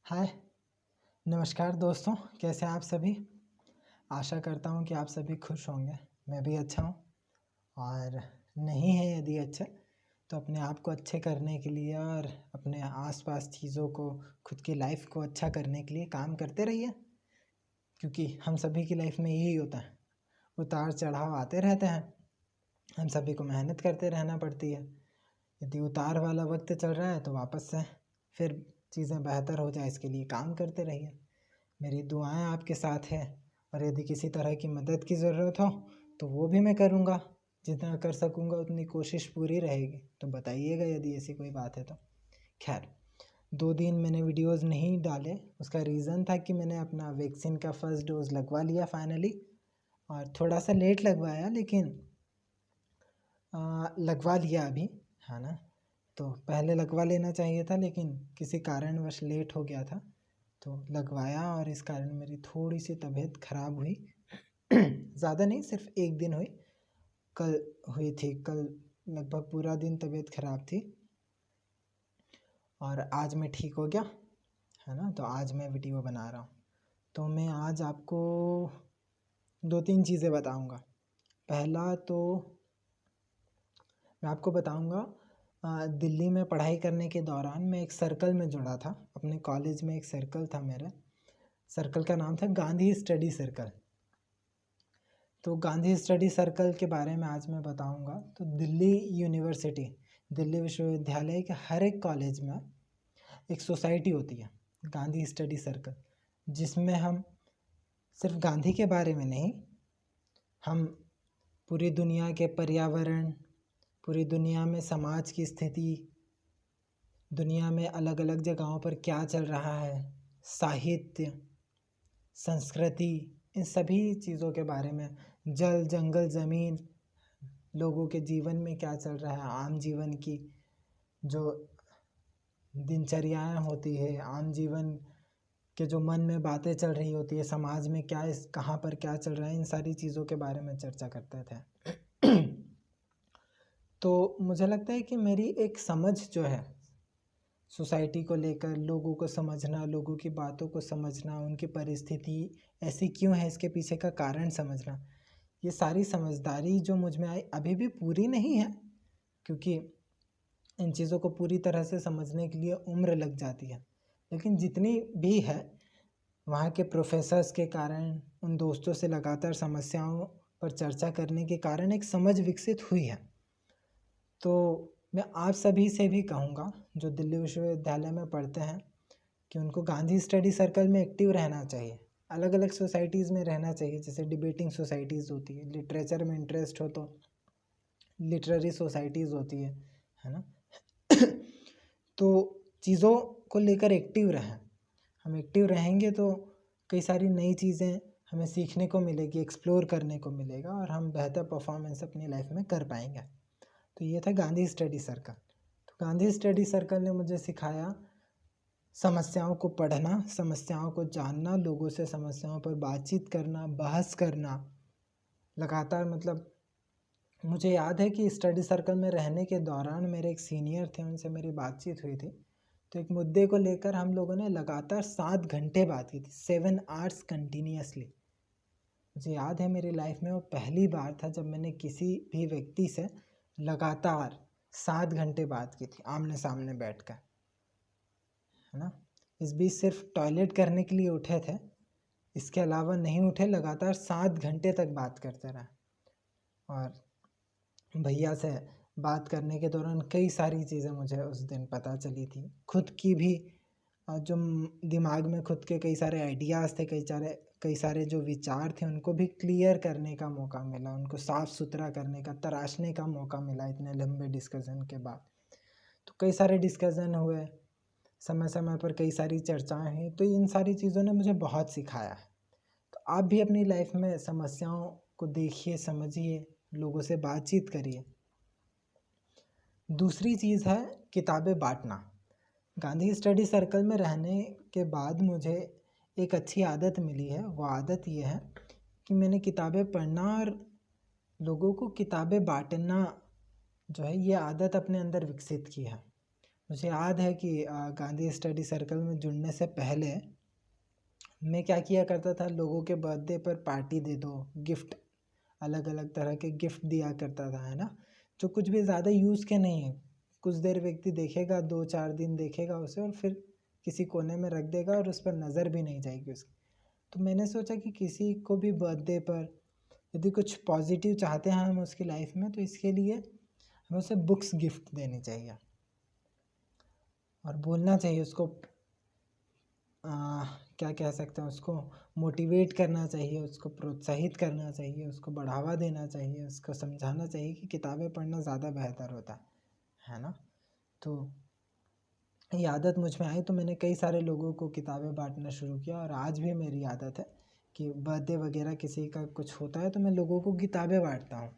हाय, नमस्कार दोस्तों, कैसे हैं आप सभी। आशा करता हूँ कि आप सभी खुश होंगे। मैं भी अच्छा हूँ। और नहीं है यदि अच्छे तो अपने आप को अच्छे करने के लिए और अपने आसपास चीज़ों को, खुद की लाइफ को अच्छा करने के लिए काम करते रहिए। क्योंकि हम सभी की लाइफ में यही होता है, उतार चढ़ाव आते रहते हैं। हम सभी को मेहनत करते रहना पड़ती है। यदि उतार वाला वक्त चल रहा है तो वापस से फिर चीज़ें बेहतर हो जाए, इसके लिए काम करते रहिए। मेरी दुआएं आपके साथ है। और यदि किसी तरह की मदद की ज़रूरत हो तो वो भी मैं करूँगा। जितना कर सकूँगा उतनी कोशिश पूरी रहेगी। तो बताइएगा यदि ऐसी कोई बात है तो। खैर, 2 दिन मैंने वीडियोस नहीं डाले, उसका रीज़न था कि मैंने अपना वैक्सीन का फर्स्ट डोज लगवा लिया फाइनली। और थोड़ा सा लेट लगवाया, लेकिन लगवा लिया अभी, है ना। तो पहले लगवा लेना चाहिए था, लेकिन किसी कारणवश लेट हो गया था तो लगवाया। और इस कारण मेरी थोड़ी सी तबीयत ख़राब हुई। ज़्यादा नहीं, सिर्फ एक दिन हुई। कल हुई थी, कल लगभग पूरा दिन तबीयत ख़राब थी। और आज मैं ठीक हो गया, है ना। तो आज मैं वीडियो बना रहा हूँ। तो मैं आज आपको 2-3 चीज़ें बताऊँगा। पहला तो मैं आपको बताऊँगा, दिल्ली में पढ़ाई करने के दौरान मैं एक सर्कल में जुड़ा था। अपने कॉलेज में एक सर्कल था मेरे। सर्कल का नाम था गांधी स्टडी सर्कल। तो गांधी स्टडी सर्कल के बारे में आज मैं बताऊंगा। तो दिल्ली यूनिवर्सिटी, दिल्ली विश्वविद्यालय के हर एक कॉलेज में एक सोसाइटी होती है, गांधी स्टडी सर्कल, जिसमें हम सिर्फ गांधी के बारे में नहीं, हम पूरी दुनिया के पर्यावरण, पूरी दुनिया में समाज की स्थिति, दुनिया में अलग अलग जगहों पर क्या चल रहा है, साहित्य, संस्कृति, इन सभी चीज़ों के बारे में, जल जंगल ज़मीन, लोगों के जीवन में क्या चल रहा है, आम जीवन की जो दिनचर्याएं होती है, आम जीवन के जो मन में बातें चल रही होती है, समाज में क्या, इस कहाँ पर क्या चल रहा है, इन सारी चीज़ों के बारे में चर्चा करते थे। तो मुझे लगता है कि मेरी एक समझ जो है सोसाइटी को लेकर, लोगों को समझना, लोगों की बातों को समझना, उनकी परिस्थिति ऐसी क्यों है, इसके पीछे का कारण समझना, ये सारी समझदारी जो मुझ में आई, अभी भी पूरी नहीं है, क्योंकि इन चीज़ों को पूरी तरह से समझने के लिए उम्र लग जाती है। लेकिन जितनी भी है, वहाँ के प्रोफेसर्स के कारण, उन दोस्तों से लगातार समस्याओं पर चर्चा करने के कारण एक समझ विकसित हुई है। तो मैं आप सभी से भी कहूँगा जो दिल्ली विश्वविद्यालय में पढ़ते हैं कि उनको गांधी स्टडी सर्कल में एक्टिव रहना चाहिए। अलग अलग सोसाइटीज़ में रहना चाहिए, जैसे डिबेटिंग सोसाइटीज़ होती है, लिटरेचर में इंटरेस्ट हो तो लिटरेरी सोसाइटीज़ होती है ना। तो चीज़ों को लेकर एक्टिव रहें। हम एक्टिव रहेंगे तो कई सारी नई चीज़ें हमें सीखने को मिलेगी, एक्सप्लोर करने को मिलेगा, और हम बेहतर परफॉर्मेंस अपनी लाइफ में कर पाएंगे। तो ये था गांधी स्टडी सर्कल। तो गांधी स्टडी सर्कल ने मुझे सिखाया समस्याओं को पढ़ना, समस्याओं को जानना, लोगों से समस्याओं पर बातचीत करना, बहस करना लगातार। मतलब मुझे याद है कि स्टडी सर्कल में रहने के दौरान मेरे एक सीनियर थे, उनसे मेरी बातचीत हुई थी। तो एक मुद्दे को लेकर हम लोगों ने लगातार 7 घंटे बात की थी, 7 आवर्स कंटिन्यूसली। मुझे याद है मेरी लाइफ में वो पहली बार था जब मैंने किसी भी व्यक्ति से लगातार 7 घंटे बात की थी, आमने सामने बैठकर, है ना। इस बीच सिर्फ टॉयलेट करने के लिए उठे थे, इसके अलावा नहीं उठे। लगातार 7 घंटे तक बात करते रहे। और भैया से बात करने के दौरान कई सारी चीज़ें मुझे उस दिन पता चली थी। खुद की भी जो दिमाग में खुद के कई सारे आइडियाज़ थे, कई सारे जो विचार थे, उनको भी क्लियर करने का मौका मिला, उनको साफ़ सुथरा करने का, तराशने का मौका मिला इतने लंबे डिस्कशन के बाद। तो कई सारे डिस्कशन हुए, समय समय पर कई सारी चर्चाएं हुई। तो इन सारी चीज़ों ने मुझे बहुत सिखाया है। तो आप भी अपनी लाइफ में समस्याओं को देखिए, समझिए, लोगों से बातचीत करिए। दूसरी चीज़ है किताबें बांटना। गांधी स्टडी सर्कल में रहने के बाद मुझे एक अच्छी आदत मिली है। वो आदत ये है कि मैंने किताबें पढ़ना और लोगों को किताबें बांटना जो है, ये आदत अपने अंदर विकसित की है। मुझे याद है कि गांधी स्टडी सर्कल में जुड़ने से पहले मैं क्या किया करता था, लोगों के बर्थडे पर पार्टी दे दो, गिफ्ट, अलग अलग तरह के गिफ्ट दिया करता था, है ना, जो कुछ भी ज़्यादा यूज़ के नहीं है। कुछ देर व्यक्ति देखेगा, 2-4 दिन देखेगा उसे और फिर किसी कोने में रख देगा और उस पर नज़र भी नहीं जाएगी उसकी। तो मैंने सोचा कि किसी को भी बर्थडे पर यदि कुछ पॉजिटिव चाहते हैं हम उसकी लाइफ में, तो इसके लिए हमें उसे बुक्स गिफ्ट देनी चाहिए और बोलना चाहिए उसको, क्या कह सकते हैं, उसको मोटिवेट करना चाहिए, उसको प्रोत्साहित करना चाहिए, उसको बढ़ावा देना चाहिए, उसको समझाना चाहिए कि किताबें पढ़ना ज़्यादा बेहतर होता है ना। तो ये आदत मुझ में आई तो मैंने कई सारे लोगों को किताबें बांटना शुरू किया और आज भी मेरी आदत है कि बर्थडे वगैरह किसी का कुछ होता है तो मैं लोगों को किताबें बांटता हूँ।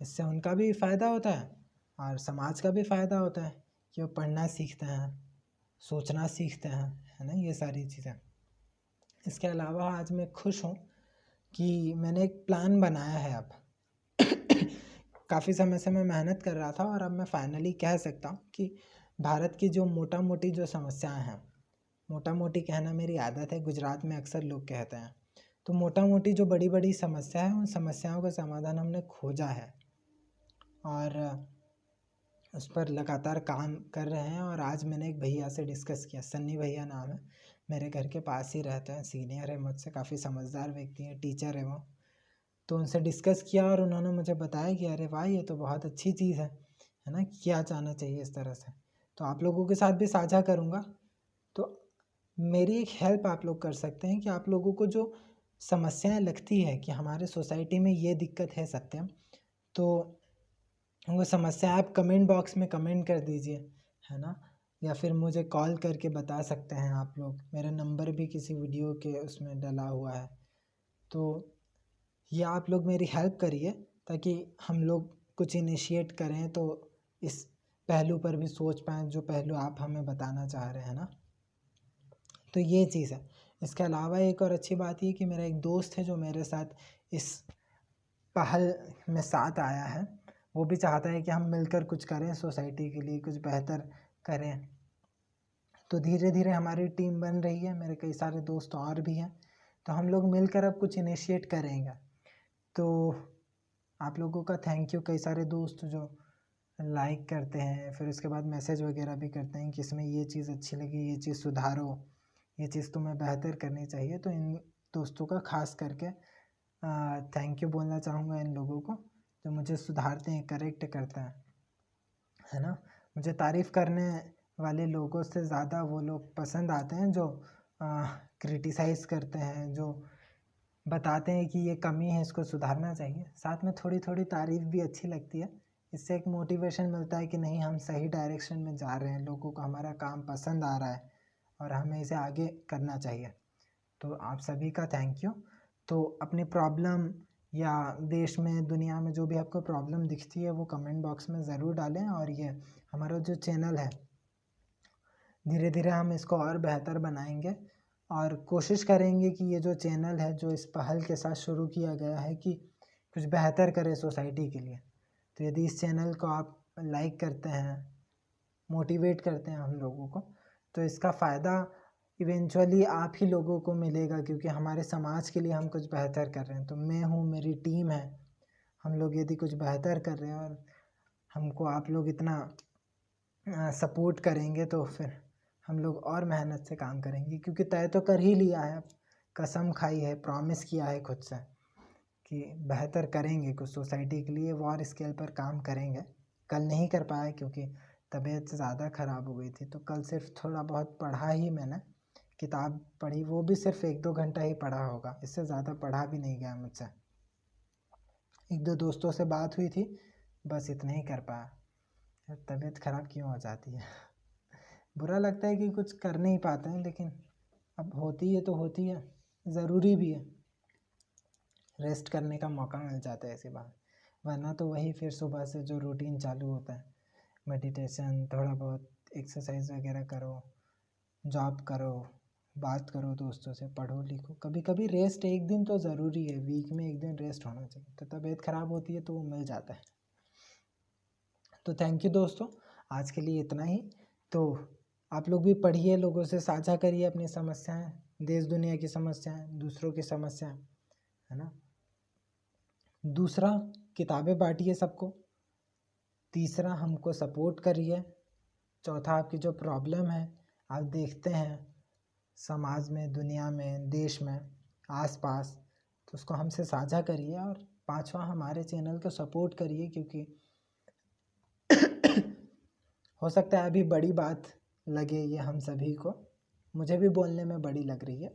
इससे उनका भी फ़ायदा होता है और समाज का भी फ़ायदा होता है कि वो पढ़ना सीखते हैं, सोचना सीखते हैं, है ना, ये सारी चीज़ें। इसके अलावा आज मैं खुश हूँ कि मैंने एक प्लान बनाया है अब। काफ़ी समय से मैं मेहनत कर रहा था और अब मैं फाइनली कह सकता हूँ कि भारत की जो मोटा मोटी जो समस्याएं हैं, मोटा मोटी कहना मेरी आदत है, गुजरात में अक्सर लोग कहते हैं, तो मोटा मोटी जो बड़ी बड़ी समस्या है उन समस्याओं का समाधान हमने खोजा है और उस पर लगातार काम कर रहे हैं। और आज मैंने एक भैया से डिस्कस किया, सन्नी भैया नाम है, मेरे घर के पास ही रहते हैं, सीनियर है मुझसे, काफ़ी समझदार व्यक्ति हैं, टीचर है वो। तो उनसे डिस्कस किया और उन्होंने मुझे बताया कि अरे वाह, ये तो बहुत अच्छी चीज़ है ना, क्या जाना चाहिए इस तरह से। तो आप लोगों के साथ भी साझा करूँगा। तो मेरी एक हेल्प आप लोग कर सकते हैं कि आप लोगों को जो समस्याएं लगती है कि हमारे सोसाइटी में ये दिक्कत है सत्यम, तो वो समस्या आप कमेंट बॉक्स में कमेंट कर दीजिए, है ना, या फिर मुझे कॉल करके बता सकते हैं आप लोग। मेरा नंबर भी किसी वीडियो के उसमें डला हुआ है। तो ये आप लोग मेरी हेल्प करिए ताकि हम लोग कुछ इनिशिएट करें तो इस पहलू पर भी सोच पाएँ जो पहलू आप हमें बताना चाह रहे हैं ना। तो ये चीज़ है। इसके अलावा एक और अच्छी बात ये कि मेरा एक दोस्त है जो मेरे साथ इस पहल में साथ आया है, वो भी चाहता है कि हम मिलकर कुछ करें, सोसाइटी के लिए कुछ बेहतर करें। तो धीरे धीरे हमारी टीम बन रही है, मेरे कई सारे दोस्त और भी हैं, तो हम लोग मिलकर अब कुछ इनिशिएट करेंगे। तो आप लोगों का थैंक यू, कई सारे दोस्त जो लाइक करते हैं फिर उसके बाद मैसेज वगैरह भी करते हैं कि इसमें ये चीज़ अच्छी लगी, ये चीज़ सुधारो, ये चीज़ तुम्हें बेहतर करनी चाहिए। तो इन दोस्तों का खास करके थैंक यू बोलना चाहूँगा इन लोगों को जो मुझे सुधारते हैं, करेक्ट करते हैं, है ना। मुझे तारीफ़ करने वाले लोगों से ज़्यादा वो लोग पसंद आते हैं जो क्रिटिसाइज़ करते हैं, जो बताते हैं कि ये कमी है, इसको सुधारना चाहिए। साथ में थोड़ी थोड़ी तारीफ़ भी अच्छी लगती है, इससे एक मोटिवेशन मिलता है कि नहीं, हम सही डायरेक्शन में जा रहे हैं, लोगों को हमारा काम पसंद आ रहा है और हमें इसे आगे करना चाहिए। तो आप सभी का थैंक यू। तो अपनी प्रॉब्लम या देश में दुनिया में जो भी आपको प्रॉब्लम दिखती है वो कमेंट बॉक्स में ज़रूर डालें। और ये हमारा जो चैनल है, धीरे धीरे हम इसको और बेहतर बनाएंगे और कोशिश करेंगे कि ये जो चैनल है जो इस पहल के साथ शुरू किया गया है कि कुछ बेहतर करे सोसाइटी के लिए, तो यदि इस चैनल को आप लाइक करते हैं, मोटिवेट करते हैं हम लोगों को, तो इसका फ़ायदा इवेंचुअली आप ही लोगों को मिलेगा, क्योंकि हमारे समाज के लिए हम कुछ बेहतर कर रहे हैं। तो मैं हूँ, मेरी टीम है, हम लोग यदि कुछ बेहतर कर रहे हैं और हमको आप लोग इतना सपोर्ट करेंगे तो फिर हम लोग और मेहनत से काम करेंगे, क्योंकि तय तो कर ही लिया है, कसम खाई है, प्रॉमिस किया है खुद से कि बेहतर करेंगे कुछ सोसाइटी के लिए, वॉर स्केल पर काम करेंगे। कल नहीं कर पाया क्योंकि तबीयत ज़्यादा ख़राब हो गई थी, तो कल सिर्फ थोड़ा बहुत पढ़ा ही, मैंने किताब पढ़ी, वो भी सिर्फ 1-2 घंटा ही पढ़ा होगा, इससे ज़्यादा पढ़ा भी नहीं गया मुझसे। 1-2 दोस्तों से बात हुई थी, बस इतना ही कर पाया। तबीयत ख़राब क्यों हो जाती है, बुरा लगता है कि कुछ कर नहीं पाते हैं, लेकिन अब होती है तो होती है, ज़रूरी भी है, रेस्ट करने का मौका मिल जाता है ऐसी बात। वरना तो वही फिर सुबह से जो रूटीन चालू होता है, मेडिटेशन, थोड़ा बहुत एक्सरसाइज वगैरह करो, जॉब करो, बात करो दोस्तों से, पढ़ो लिखो, कभी कभी रेस्ट एक दिन तो ज़रूरी है, वीक में एक दिन रेस्ट होना चाहिए। तो तबीयत ख़राब होती है तो वो मिल जाता है। तो थैंक यू दोस्तों, आज के लिए इतना ही। तो आप लोग भी पढ़िए, लोगों से साझा करिए अपनी समस्याएं, देश दुनिया की समस्याएं, दूसरों की समस्याएं, है ना। दूसरा, किताबें बांटिए सबको। तीसरा, हमको सपोर्ट करिए। चौथा, आपकी जो प्रॉब्लम है आप देखते हैं समाज में, दुनिया में, देश में, आसपास, तो उसको हमसे साझा करिए। और पांचवा, हमारे चैनल को सपोर्ट करिए, क्योंकि हो सकता है अभी बड़ी बात लगे ये हम सभी को, मुझे भी बोलने में बड़ी लग रही है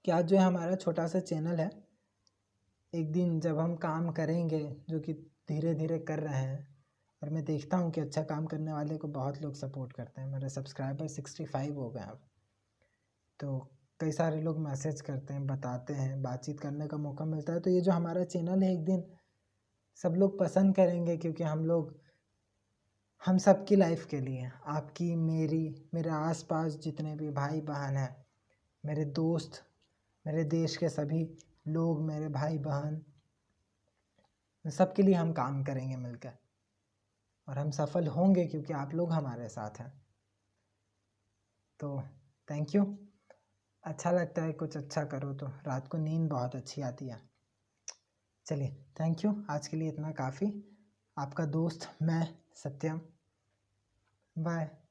कि आज जो है हमारा छोटा सा चैनल है, एक दिन जब हम काम करेंगे, जो कि धीरे धीरे कर रहे हैं, और मैं देखता हूँ कि अच्छा काम करने वाले को बहुत लोग सपोर्ट करते हैं। मेरे सब्सक्राइबर 65 हो गए अब, तो कई सारे लोग मैसेज करते हैं, बताते हैं, बातचीत करने का मौका मिलता है। तो ये जो हमारा चैनल है एक दिन सब लोग पसंद करेंगे, क्योंकि हम सबकी लाइफ के लिए, आपकी, मेरी, मेरे आसपास जितने भी भाई बहन हैं, मेरे दोस्त, मेरे देश के सभी लोग, मेरे भाई बहन, सबके लिए हम काम करेंगे मिलकर, और हम सफल होंगे क्योंकि आप लोग हमारे साथ हैं। तो थैंक यू। अच्छा लगता है कुछ अच्छा करो तो रात को नींद बहुत अच्छी आती है। चलिए, थैंक यू, आज के लिए इतना काफ़ी। आपका दोस्त मैं, सत्यम। बाय।